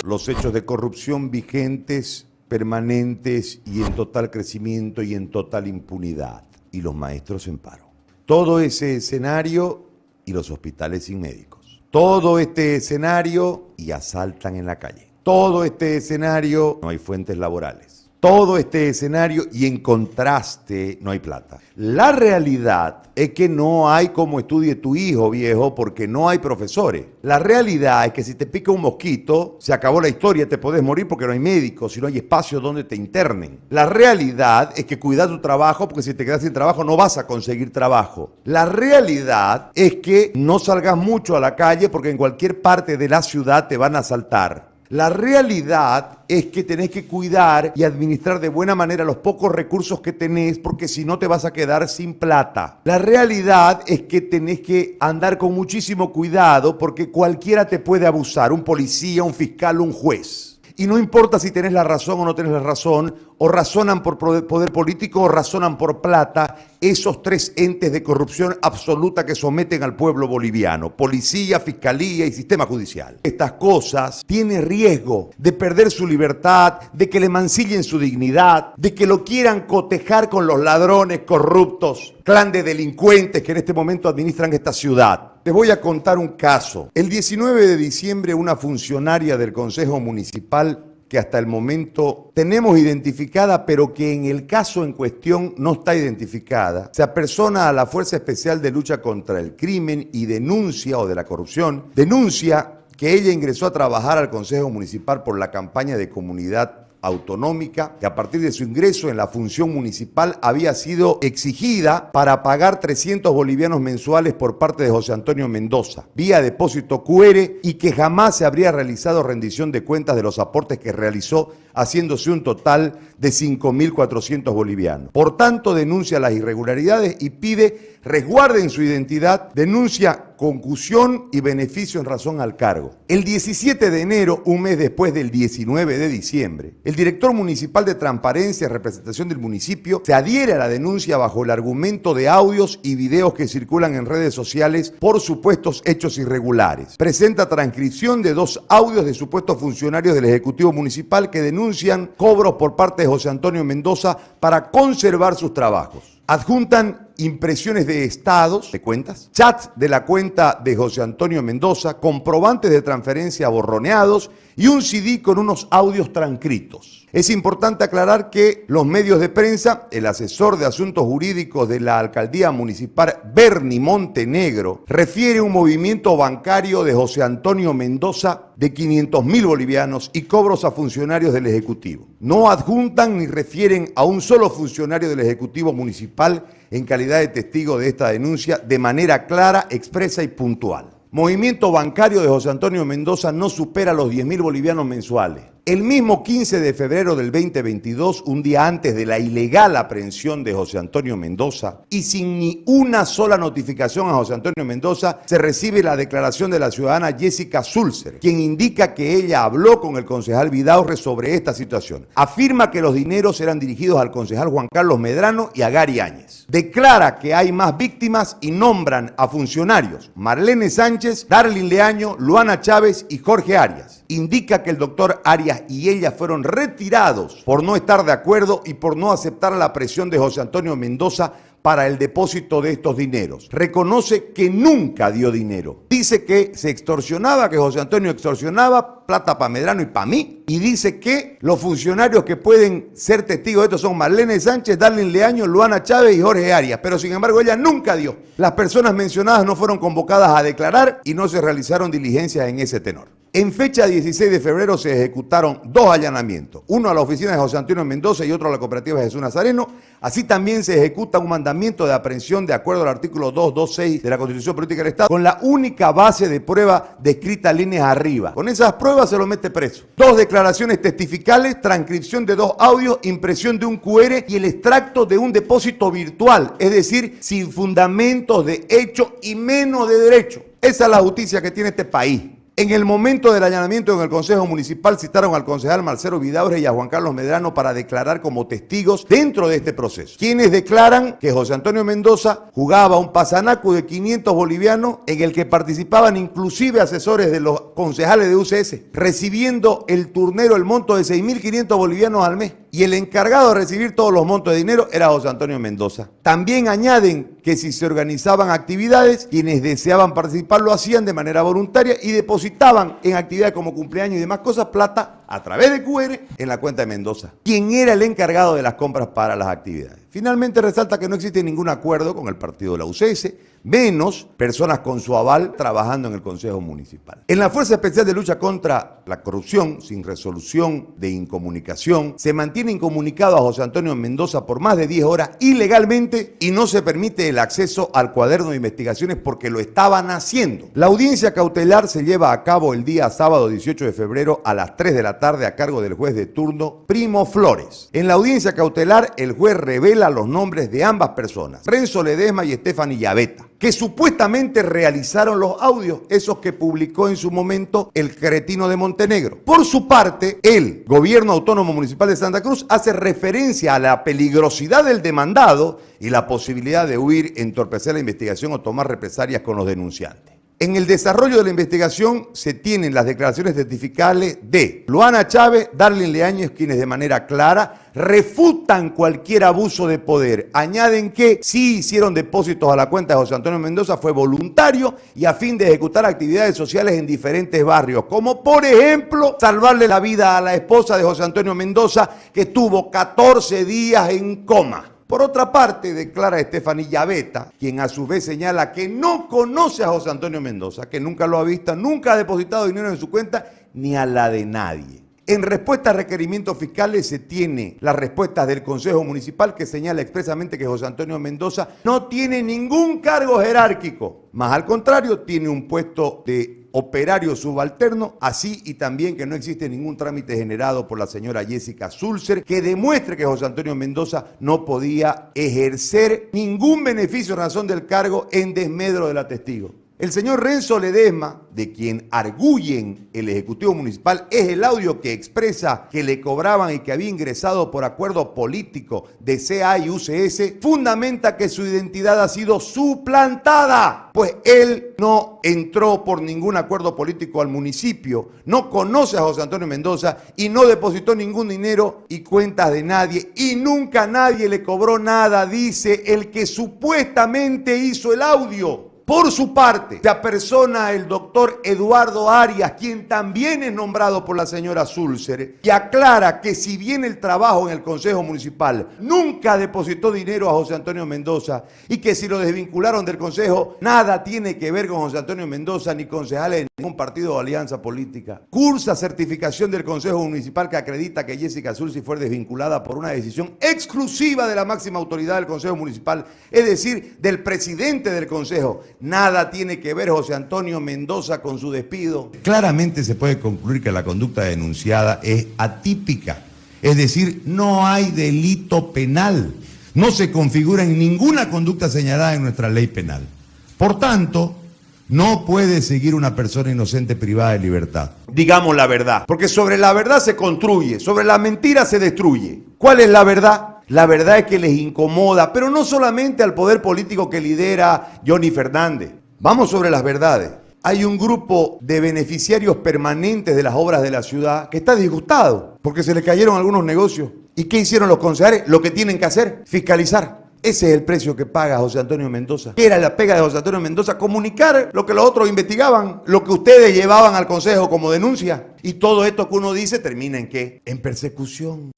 los hechos de corrupción vigentes, permanentes y en total crecimiento y en total impunidad, y los maestros en paro. Todo ese escenario y los hospitales sin médicos. Todo este escenario y asaltan en la calle. Todo este escenario, no hay fuentes laborales. Todo este escenario y en contraste no hay plata. La realidad es que no hay cómo estudie tu hijo, viejo, porque no hay profesores. La realidad es que si te pica un mosquito, se acabó la historia, te podés morir porque no hay médicos, si no hay espacio donde te internen. La realidad es que cuida tu trabajo, porque si te quedas sin trabajo no vas a conseguir trabajo. La realidad es que no salgas mucho a la calle porque en cualquier parte de la ciudad te van a asaltar. La realidad es que tenés que cuidar y administrar de buena manera los pocos recursos que tenés, porque si no te vas a quedar sin plata. La realidad es que tenés que andar con muchísimo cuidado porque cualquiera te puede abusar, un policía, un fiscal, un juez. Y no importa si tenés la razón o no tenés la razón, o razonan por poder político o razonan por plata, esos tres entes de corrupción absoluta que someten al pueblo boliviano, policía, fiscalía y sistema judicial. Estas cosas tienen riesgo de perder su libertad, de que le mancillen su dignidad, de que lo quieran cotejar con los ladrones corruptos, clan de delincuentes que en este momento administran esta ciudad. Les voy a contar un caso. El 19 de diciembre, una funcionaria del Consejo Municipal que hasta el momento tenemos identificada, pero que en el caso en cuestión no está identificada, se apersona a la Fuerza Especial de Lucha contra el Crimen y denuncia, o de la corrupción, denuncia que ella ingresó a trabajar al Consejo Municipal por la campaña de comunidad autonómica, que a partir de su ingreso en la función municipal había sido exigida para pagar 300 bolivianos mensuales por parte de José Antonio Mendoza, vía depósito QR, y que jamás se habría realizado rendición de cuentas de los aportes que realizó, haciéndose un total de 5.400 bolivianos. Por tanto, denuncia las irregularidades y pide resguarden su identidad, denuncia concusión y beneficio en razón al cargo. El 17 de enero, un mes después del 19 de diciembre, el director municipal de Transparencia y Representación del municipio se adhiere a la denuncia bajo el argumento de audios y videos que circulan en redes sociales por supuestos hechos irregulares. Presenta transcripción de 2 audios de supuestos funcionarios del Ejecutivo Municipal que denuncian cobros por parte de José Antonio Mendoza para conservar sus trabajos. Adjuntan impresiones de estados, de cuentas, chats de la cuenta de José Antonio Mendoza, comprobantes de transferencia borroneados y un CD con unos audios transcritos. Es importante aclarar que los medios de prensa, el asesor de asuntos jurídicos de la alcaldía municipal, Bernie Montenegro, refiere un movimiento bancario de José Antonio Mendoza de 500.000 bolivianos y cobros a funcionarios del Ejecutivo. No adjuntan ni refieren a un solo funcionario del Ejecutivo Municipal en calidad de testigo de esta denuncia de manera clara, expresa y puntual. Movimiento bancario de José Antonio Mendoza no supera los 10.000 bolivianos mensuales. El mismo 15 de febrero del 2022, un día antes de la ilegal aprehensión de José Antonio Mendoza, y sin ni una sola notificación a José Antonio Mendoza, se recibe la declaración de la ciudadana Jessica Sulzer, quien indica que ella habló con el concejal Vidaurre sobre esta situación. Afirma que los dineros eran dirigidos al concejal Juan Carlos Medrano y a Gary Áñez. Declara que hay más víctimas y nombran a funcionarios Marlene Sánchez, Darlin Leaño, Luana Chávez y Jorge Arias. Indica que el doctor Arias y ella fueron retirados por no estar de acuerdo y por no aceptar la presión de José Antonio Mendoza para el depósito de estos dineros. Reconoce que nunca dio dinero. Dice que se extorsionaba, que José Antonio extorsionaba plata para Medrano y para mí. Y dice que los funcionarios que pueden ser testigos de esto son Marlene Sánchez, Darlin Leaño, Luana Chávez y Jorge Arias. Pero sin embargo ella nunca dio. Las personas mencionadas no fueron convocadas a declarar y no se realizaron diligencias en ese tenor. En fecha 16 de febrero se ejecutaron 2 allanamientos, uno a la oficina de José Antonio Mendoza y otro a la cooperativa Jesús Nazareno. Así también se ejecuta un mandamiento de aprehensión de acuerdo al artículo 226 de la Constitución Política del Estado, con la única base de prueba descrita líneas arriba. Con esas pruebas se lo mete preso. 2 declaraciones testificales, transcripción de 2 audios, impresión de un QR y el extracto de un depósito virtual, es decir, sin fundamentos de hecho y menos de derecho. Esa es la justicia que tiene este país. En el momento del allanamiento en el Consejo Municipal citaron al concejal Marcelo Vidaurre y a Juan Carlos Medrano para declarar como testigos dentro de este proceso. Quienes declaran que José Antonio Mendoza jugaba un pasanacu de 500 bolivianos en el que participaban inclusive asesores de los concejales de UCS, recibiendo el turnero el monto de 6.500 bolivianos al mes. Y el encargado de recibir todos los montos de dinero era José Antonio Mendoza. También añaden que si se organizaban actividades, quienes deseaban participar lo hacían de manera voluntaria y depositaban en actividades como cumpleaños y demás cosas plata a través de QR en la cuenta de Mendoza, quien era el encargado de las compras para las actividades. Finalmente resalta que no existe ningún acuerdo con el partido de la UCS, menos personas con su aval trabajando en el Consejo Municipal. En la Fuerza Especial de Lucha contra la Corrupción, sin resolución de incomunicación, se mantiene incomunicado a José Antonio Mendoza por más de 10 horas ilegalmente y no se permite el acceso al cuaderno de investigaciones porque lo estaban haciendo. La audiencia cautelar se lleva a cabo el día sábado 18 de febrero a las 3 de la tarde a cargo del juez de turno Primo Flores. En la audiencia cautelar, el juez revela los nombres de ambas personas, Renzo Ledesma y Stephanie Llaveta, que supuestamente realizaron los audios, esos que publicó en su momento el cretino de Montenegro. Por su parte, el Gobierno Autónomo Municipal de Santa Cruz hace referencia a la peligrosidad del demandado y la posibilidad de huir, entorpecer la investigación o tomar represalias con los denunciantes. En el desarrollo de la investigación se tienen las declaraciones testificales de Luana Chávez, Darlene Leáñez, quienes de manera clara refutan cualquier abuso de poder. Añaden que sí hicieron depósitos a la cuenta de José Antonio Mendoza, fue voluntario y a fin de ejecutar actividades sociales en diferentes barrios, como por ejemplo salvarle la vida a la esposa de José Antonio Mendoza, que estuvo 14 días en coma. Por otra parte, declara Stephanie Llaveta, quien a su vez señala que no conoce a José Antonio Mendoza, que nunca lo ha visto, nunca ha depositado dinero en su cuenta, ni a la de nadie. En respuesta a requerimientos fiscales se tiene las respuestas del Consejo Municipal que señala expresamente que José Antonio Mendoza no tiene ningún cargo jerárquico, más al contrario, tiene un puesto de operario subalterno, así y también que no existe ningún trámite generado por la señora Jessica Sulzer que demuestre que José Antonio Mendoza no podía ejercer ningún beneficio en razón del cargo en desmedro de la testigo. El señor Renzo Ledesma, de quien arguyen el Ejecutivo Municipal, es el audio que expresa que le cobraban y que había ingresado por acuerdo político de CA y UCS, fundamenta que su identidad ha sido suplantada, pues él no entró por ningún acuerdo político al municipio, no conoce a José Antonio Mendoza y no depositó ningún dinero y cuentas de nadie y nunca nadie le cobró nada, dice el que supuestamente hizo el audio. Por su parte, se apersona el doctor Eduardo Arias, quien también es nombrado por la señora Sulzer, y aclara que si bien el trabajo en el Consejo Municipal nunca depositó dinero a José Antonio Mendoza y que si lo desvincularon del Consejo, nada tiene que ver con José Antonio Mendoza ni concejales de ningún partido o alianza política. Cursa certificación del Consejo Municipal que acredita que Jessica Sulzer fue desvinculada por una decisión exclusiva de la máxima autoridad del Consejo Municipal, es decir, del presidente del Consejo. Nada tiene que ver José Antonio Mendoza con su despido. Claramente se puede concluir que la conducta denunciada es atípica, es decir, no hay delito penal, no se configura en ninguna conducta señalada en nuestra ley penal. Por tanto, no puede seguir una persona inocente privada de libertad. Digamos la verdad, porque sobre la verdad se construye, sobre la mentira se destruye. ¿Cuál es la verdad? La verdad es que les incomoda, pero no solamente al poder político que lidera Johnny Fernández. Vamos sobre las verdades. Hay un grupo de beneficiarios permanentes de las obras de la ciudad que está disgustado porque se le cayeron algunos negocios. ¿Y qué hicieron los concejales? Lo que tienen que hacer, fiscalizar. Ese es el precio que paga José Antonio Mendoza. ¿Qué era la pega de José Antonio Mendoza? Comunicar lo que los otros investigaban, lo que ustedes llevaban al Consejo como denuncia. Y todo esto que uno dice termina ¿en qué? En persecución.